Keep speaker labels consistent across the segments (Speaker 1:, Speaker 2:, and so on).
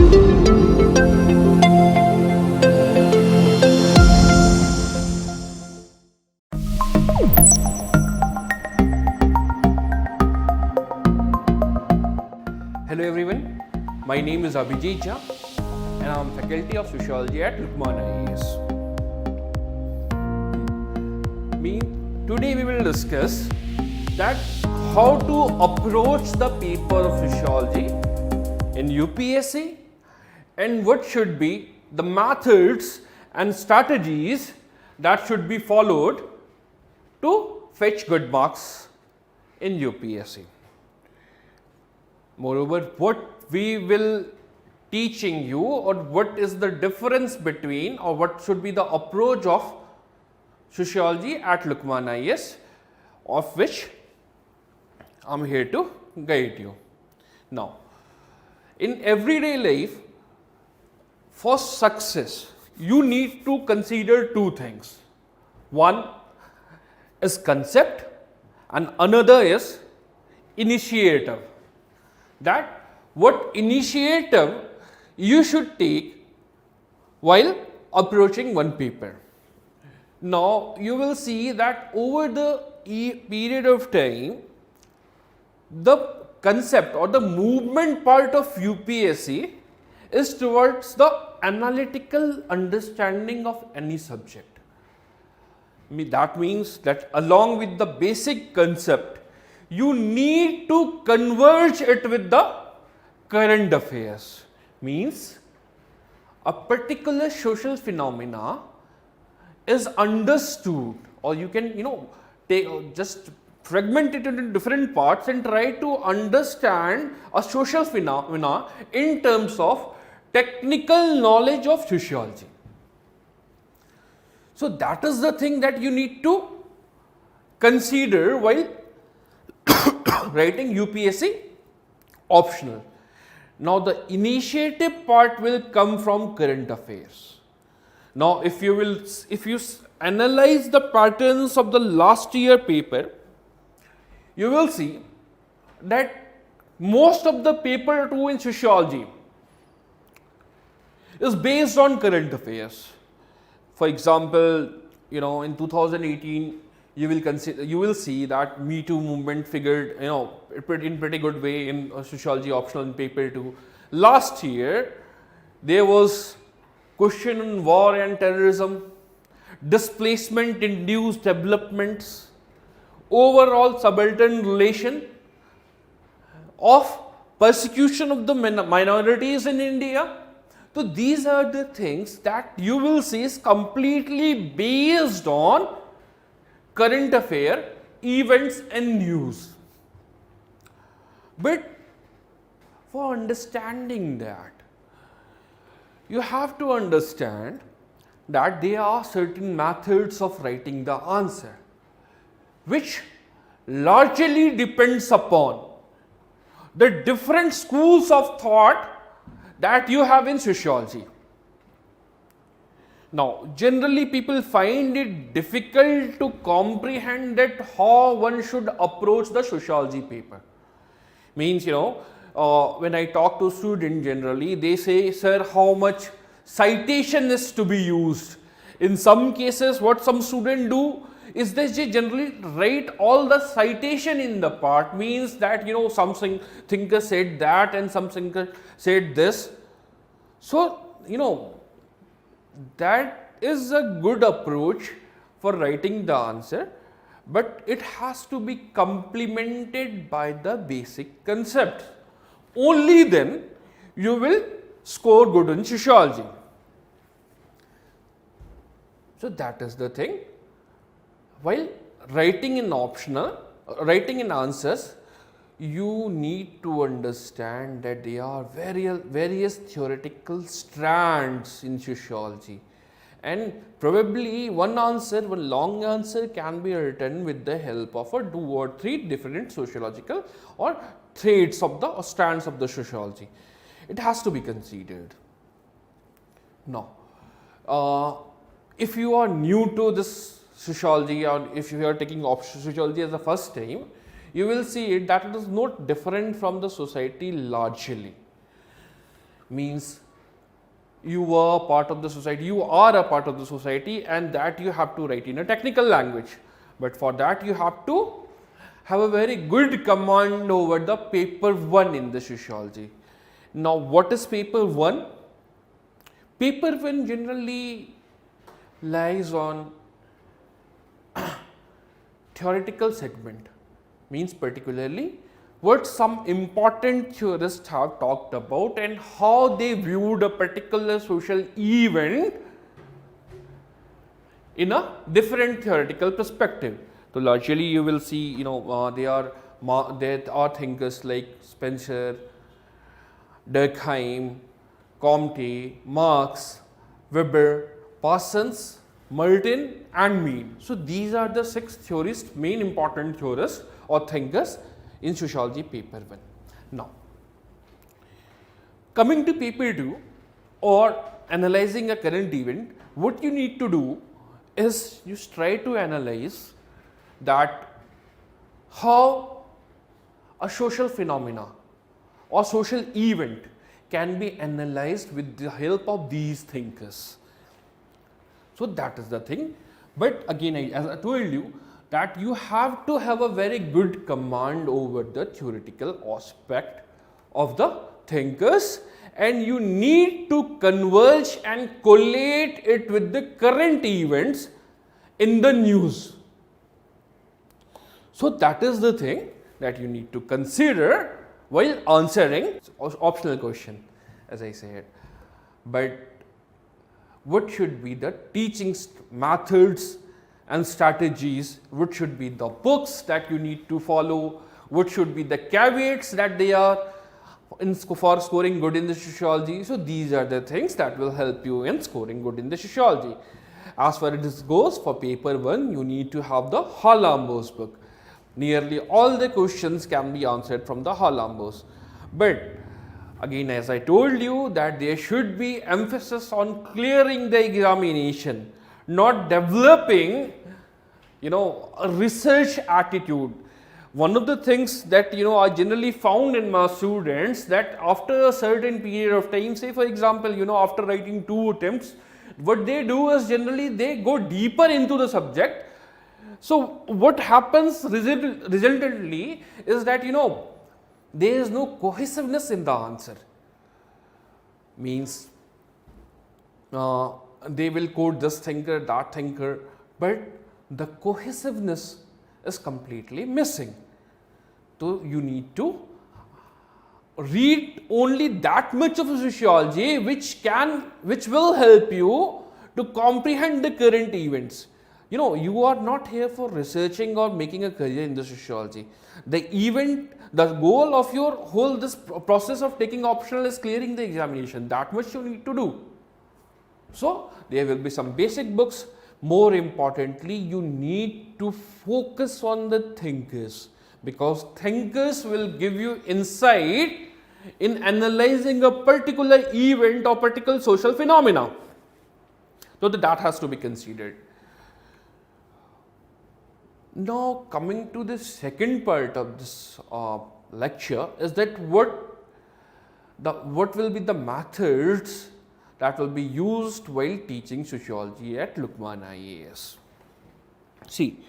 Speaker 1: Hello everyone, my name is Abhijit Jha and I am faculty of sociology at Lukman IAS. Today we will discuss that how to approach the paper of sociology in UPSC and what should be the methods and strategies that should be followed to fetch good marks in UPSC. Moreover, what we will teaching you, or what is the difference between, or what should be the approach of sociology at Lukman IAS, of which I am here to guide you. Now, in everyday life, for success, you need to consider two things. One is concept and another is initiative. That what initiative you should take while approaching one paper. Now, you will see that over the period of time, the concept or the movement part of UPSC is towards the analytical understanding of any subject. That means that along with the basic concept, you need to converge it with the current affairs. Means a particular social phenomena is understood, or you can take just fragment it into different parts and try to understand a social phenomena in terms of technical knowledge of sociology. So that is the thing that you need to consider while writing UPSC optional. Now, the initiative part will come from current affairs. Now, if you analyze the patterns of the last year paper, you will see that most of the paper 2 in sociology is based on current affairs. For example, in 2018, you will see that Me Too movement figured in pretty good way in sociology optional in paper 2. Last year there was question on war and terrorism, displacement induced developments, overall subaltern relation of persecution of the minorities in India. So these are the things that you will see is completely based on current affair, events and news. But for understanding that, you have to understand that there are certain methods of writing the answer, which largely depends upon the different schools of thought that you have in sociology. Now, generally people find it difficult to comprehend that how one should approach the sociology paper. Means, when I talk to students generally, they say, sir, how much citation is to be used? In some cases, what some students do is they generally write all the citation in the part. Means that, some thinker said that and some thinker said this. So, that is a good approach for writing the answer, but it has to be complemented by the basic concept. Only then you will score good in sociology. So that is the thing. While writing in answers, you need to understand that there are various theoretical strands in sociology, and probably one long answer can be written with the help of 2 or 3 different sociological or threads of the strands of the sociology. It has to be considered. Now, if you are new to this sociology, or if you are taking sociology as the first time, you will see that it is not different from the society largely. means you were part of the society, you are a part of the society, and that you have to write in a technical language. But for that you have to have a very good command over the paper 1 in the sociology. Now, what is paper 1? Paper 1 generally lies on theoretical segment, means particularly what some important theorists have talked about and how they viewed a particular social event in a different theoretical perspective. So largely you will see, there are thinkers like Spencer, Durkheim, Comte, Marx, Weber, Parsons, Martin and Mead. So these are the 6 theorists, main important theorists or thinkers in sociology paper 1. Now, coming to paper 2 or analyzing a current event, what you need to do is you try to analyze that how a social phenomena or social event can be analyzed with the help of these thinkers. So that is the thing. But again, as I told you, that you have to have a very good command over the theoretical aspect of the thinkers, and you need to converge and collate it with the current events in the news. So that is the thing that you need to consider while answering optional question, as I said. But what should be the teaching methods and strategies, what should be the books that you need to follow, what should be the caveats that they are for scoring good in the sociology. So these are the things that will help you in scoring good in the sociology. As far as this goes, for paper 1, you need to have the Harlambos book. Nearly all the questions can be answered from the Harlambos. But again, as I told you, that there should be emphasis on clearing the examination, not developing, a research attitude. One of the things that, I generally found in my students, that after a certain period of time, say for example, after writing 2 attempts, what they do is generally they go deeper into the subject. So what happens resultantly is that, there is no cohesiveness in the answer. Means they will quote this thinker, that thinker, but the cohesiveness is completely missing. So you need to read only that much of a sociology which will help you to comprehend the current events. You are not here for researching or making a career in the sociology. The goal of your this process of taking optional is clearing the examination. That much you need to do. So there will be some basic books. More importantly, you need to focus on the thinkers, because thinkers will give you insight in analyzing a particular event or particular social phenomena. So that has to be considered. Now coming to the second part of this lecture is that what will be the methods that will be used while teaching sociology at Luqman IAS. See,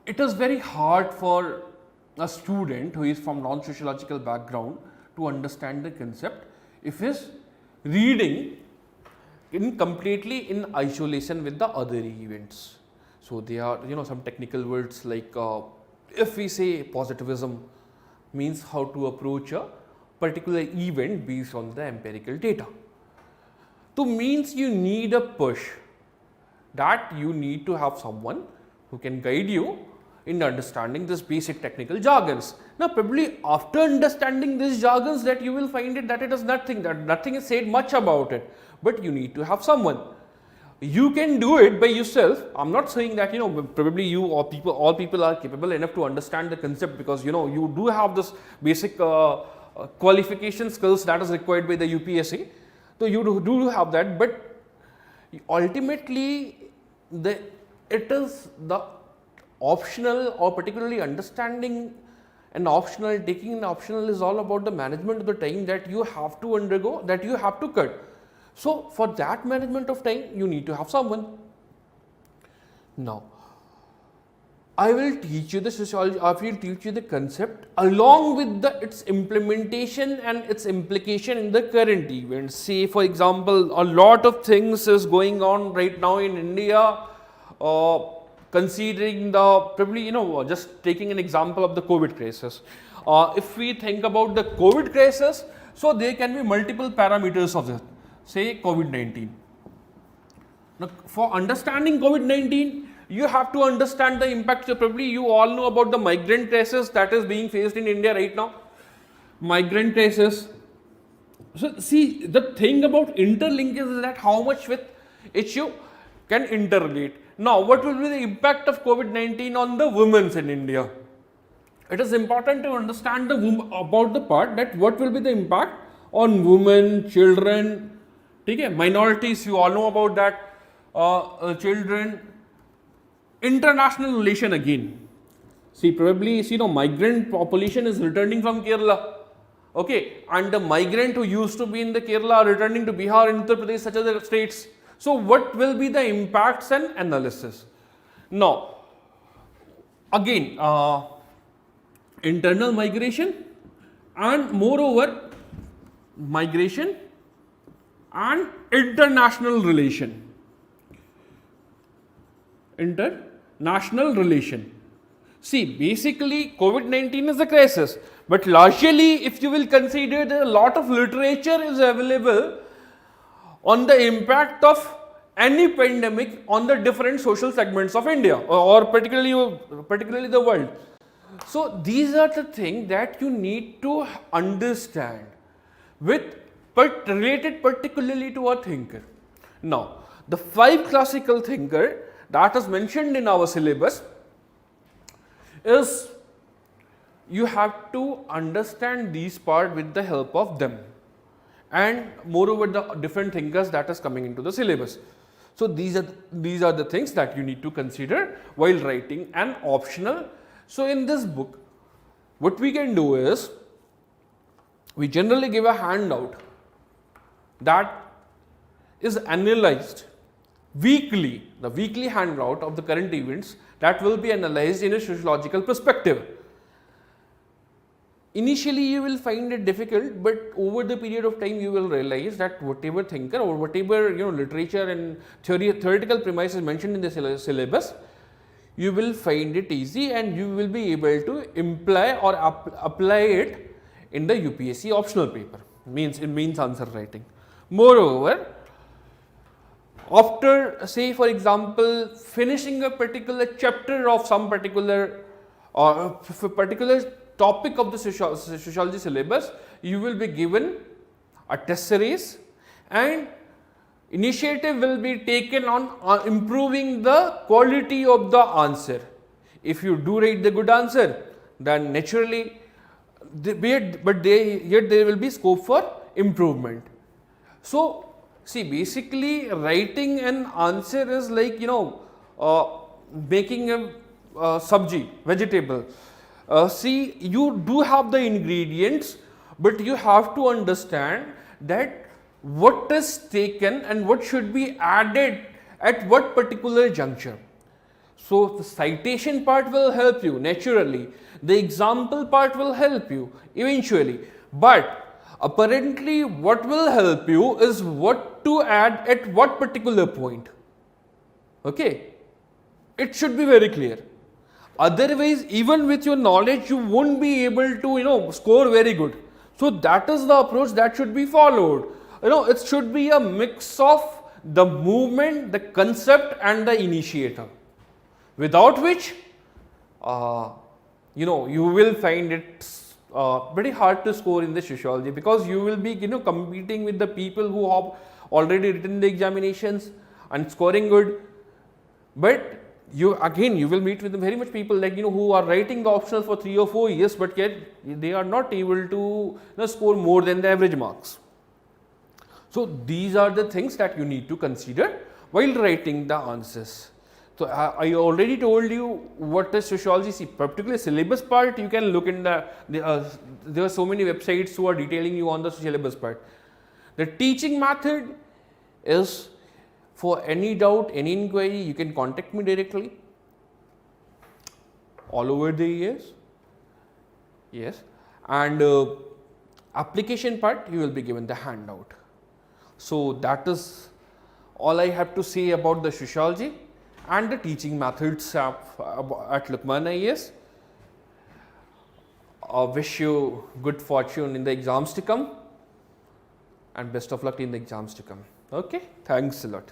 Speaker 1: it is very hard for a student who is from non-sociological background to understand the concept if he is reading completely in isolation with the other events. So there are some technical words like if we say positivism means how to approach a particular event based on the empirical data. So means you need a push, that you need to have someone who can guide you in understanding this basic technical jargons. Now probably after understanding these jargons that you will find that it is nothing, that nothing is said much about it, but you need to have someone. You can do it by yourself. I'm not saying that probably you or all people are capable enough to understand the concept, because you do have this basic qualification skills that is required by the UPSC. So you do have that, but ultimately it is the optional or particularly understanding An optional, taking an optional is all about the management of the time that you have to undergo, that you have to cut. So for that management of time, you need to have someone. Now, I will teach you the sociology, I will teach you the concept along with its implementation and its implication in the current events. Say for example, a lot of things is going on right now in India, considering the, probably, just taking an example of the COVID crisis. If we think about the COVID crisis, so there can be multiple parameters of this, say COVID-19. Now, for understanding COVID-19, you have to understand the impact. So probably you all know about the migrant crisis that is being faced in India right now. Migrant crisis. So see, the thing about interlinkage is that how much with issue can interrelate. Now, what will be the impact of COVID-19 on the women in India? It is important to understand about the part that what will be the impact on women, children, minorities, you all know about that, children. International relation again. See, probably, migrant population is returning from Kerala. Okay, and the migrant who used to be in the Kerala are returning to Bihar and Uttar Pradesh, such other states. So, what will be the impacts and analysis? Now, again, internal migration and moreover, migration and international relation. International relation. See, basically COVID-19 is a crisis, but largely if you will consider that a lot of literature is available on the impact of any pandemic on the different social segments of India or particularly the world. So these are the things that you need to understand related particularly to a thinker. Now, the 5 classical thinker that is mentioned in our syllabus is you have to understand these part with the help of them, and moreover the different thinkers that is coming into the syllabus. So these are the things that you need to consider while writing an optional. So in this book, what we can do is we generally give a handout that is analyzed weekly, the weekly handout of the current events that will be analyzed in a sociological perspective. Initially you will find it difficult, but over the period of time you will realize that whatever thinker or whatever literature and theoretical premises mentioned in the syllabus, you will find it easy and you will be able to imply or apply it in the UPSC optional paper, it means answer writing. Moreover, after, say for example, finishing a particular chapter of some particular topic of the sociology syllabus, you will be given a test series and initiative will be taken on improving the quality of the answer. If you do write the good answer, then naturally, yet there will be scope for improvement. So, see, basically writing an answer is like making a sabji, vegetable. See, you do have the ingredients, but you have to understand that what is taken and what should be added at what particular juncture. So the citation part will help you naturally, the example part will help you eventually, but apparently what will help you is what to add at what particular point. Okay, it should be very clear. Otherwise, even with your knowledge, you won't be able to score very good. So that is the approach that should be followed. It should be a mix of the movement, the concept and the initiator, without which you will find it pretty hard to score in the sociology, because you will be competing with the people who have already written the examinations and scoring good. But you will meet with very much people like who are writing the optional for 3 or 4 years, but yet they are not able to score more than the average marks. So these are the things that you need to consider while writing the answers. So I already told you what is sociology. See, particularly syllabus part, you can look in there are so many websites who are detailing you on the syllabus part. The teaching method is for any doubt, any inquiry, you can contact me directly all over the years. Yes, and application part, you will be given the handout. So that is all I have to say about the sociology and the teaching methods at Luqman IAS. Wish you good fortune in the exams to come and best of luck in the exams to come. Okay, thanks a lot.